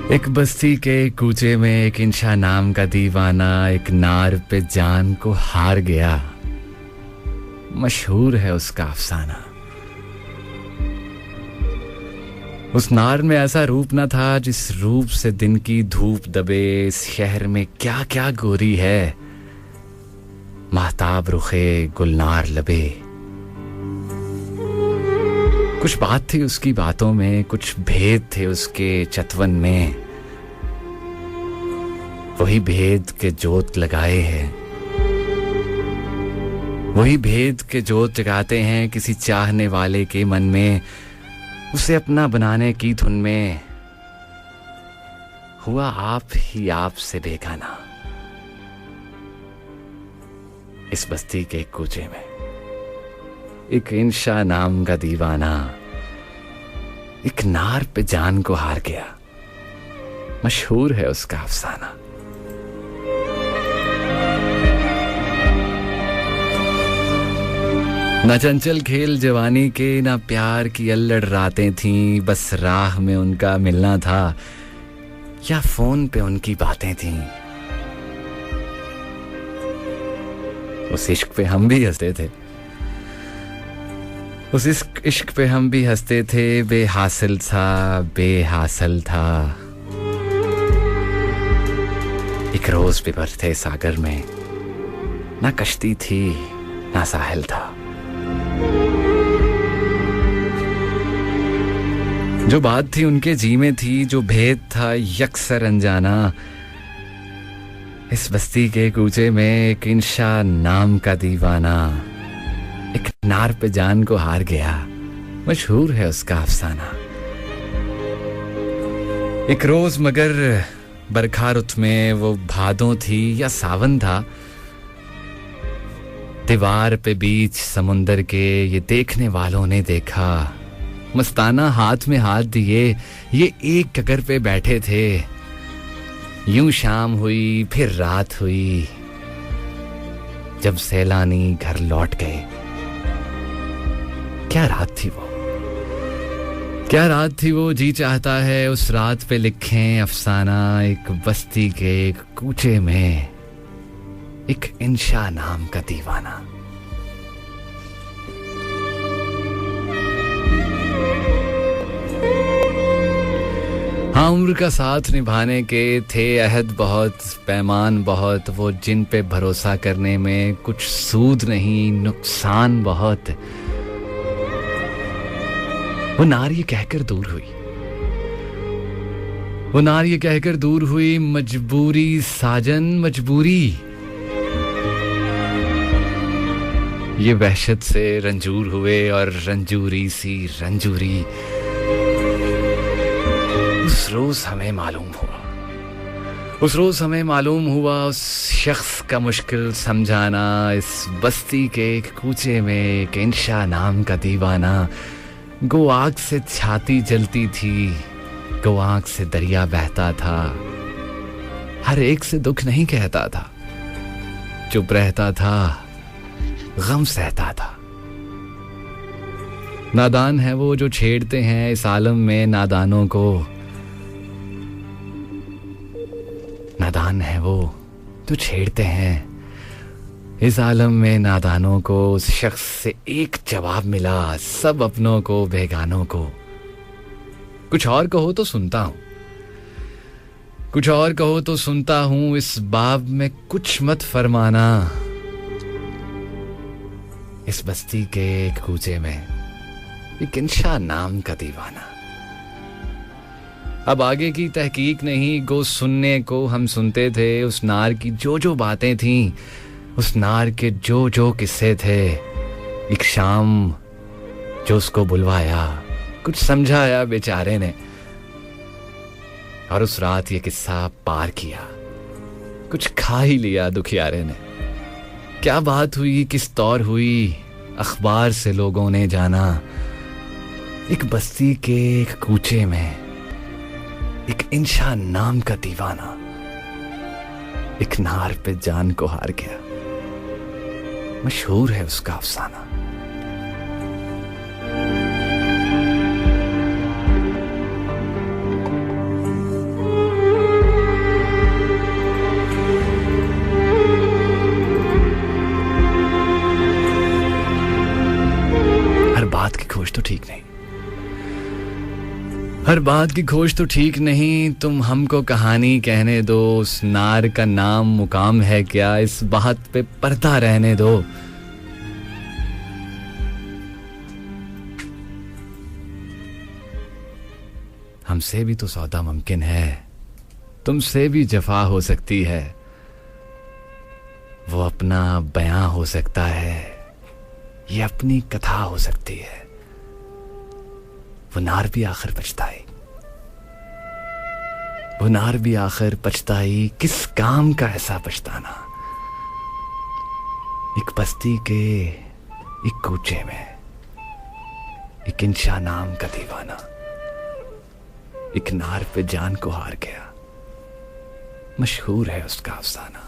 एक बस्ती के कूचे में एक इंशा नाम का दीवाना एक नार पे जान को हार गया। मशहूर है उसका अफसाना। उस नार में ऐसा रूप न था जिस रूप से दिन की धूप दबे। इस शहर में क्या क्या गोरी है, महताब रुखे गुलनार लबे। कुछ बात थी उसकी बातों में, कुछ भेद थे उसके चतवन में। वही भेद के जोत लगाए हैं, वही भेद के जोत जगाते हैं किसी चाहने वाले के मन में। उसे अपना बनाने की धुन में हुआ आप ही आप से बेगाना। इस बस्ती के कूचे में एक इंशा नाम का दीवाना एक नार पे जान को हार गया। मशहूर है उसका अफसाना। न चंचल खेल जवानी के, न प्यार की अल्लड़ रातें थीं। बस राह में उनका मिलना था या फोन पे उनकी बातें थीं। उस इश्क पे हम भी हंसते थे, उस इश्क पे हम भी हंसते थे। बेहासिल था, बेहासिल था। एक रोज भी थे सागर में, ना कश्ती थी ना साहिल था। जो बात थी उनके जी में थी, जो भेद था यकसर अनजाना। इस बस्ती के कूचे में एक इंशा नाम का दीवाना एक नार पे जान को हार गया। मशहूर है उसका अफसाना। एक रोज मगर बरखा रुत में, वो भादों थी या सावन था। दीवार पे बीच समुंदर के ये देखने वालों ने देखा। मस्ताना हाथ में हाथ दिए ये एक कगर पे बैठे थे। यूं शाम हुई फिर रात हुई, जब सैलानी घर लौट गए। क्या रात थी वो, क्या रात थी वो। जी चाहता है उस रात पे लिखें अफसाना। एक बस्ती के एक कूचे में एक इंशा नाम का दीवाना। हाँ, उम्र का साथ निभाने के थे अहद बहुत, पैमान बहुत। वो जिन पे भरोसा करने में कुछ सूद नहीं, नुकसान बहुत। वो नार ये कहकर दूर हुई, वो नार ये कहकर दूर हुई। मजबूरी साजन मजबूरी, ये वहशत से रंजूर हुए और रंजूरी सी रंजूरी। उस रोज हमें मालूम हुआ, उस रोज हमें मालूम हुआ उस शख्स का मुश्किल समझाना। इस बस्ती के एक कूचे में एक इंशा नाम का दीवाना। गो आग से छाती जलती थी, गो आग से दरिया बहता था। हर एक से दुख नहीं कहता था, चुप रहता था, गम सहता था। नादान है वो जो छेड़ते हैं इस आलम में नादानों को। नादान है वो जो छेड़ते हैं इस आलम में नादानों को। उस शख्स से एक जवाब मिला, सब अपनों को बेगानों को। कुछ और कहो तो सुनता हूं, कुछ और कहो तो सुनता हूं। इस बाब में कुछ मत फरमाना। इस बस्ती के एक कूचे में एक इंशा नाम का दीवाना। अब आगे की तहकीक नहीं, गो सुनने को हम सुनते थे। उस नार की जो जो बातें थीं, उस नार के जो जो किस्से थे। एक शाम जो उसको बुलवाया, कुछ समझाया बेचारे ने, और उस रात ये किस्सा पार किया। कुछ खा ही लिया दुखियारे ने। क्या बात हुई, किस तौर हुई, अखबार से लोगों ने जाना। एक बस्ती के एक कूचे में एक इंशा नाम का दीवाना एक नार पे जान को हार गया। मशहूर है उसका अफसाना। हर बात की खोज तो ठीक नहीं, तुम हमको कहानी कहने दो। उस नार का नाम मुकाम है क्या, इस बात पे पर्दा रहने दो। हमसे भी तो सौदा मुमकिन है, तुमसे भी जफा हो सकती है। वो अपना बयां हो सकता है, ये अपनी कथा हो सकती है। वो नार भी आखिर पछताई, वो नार भी आखिर पछताई। किस काम का ऐसा पछताना। एक बस्ती के एक कूचे में एक इंशा नाम का दीवाना एक नार पे जान को हार गया। मशहूर है उसका अफसाना।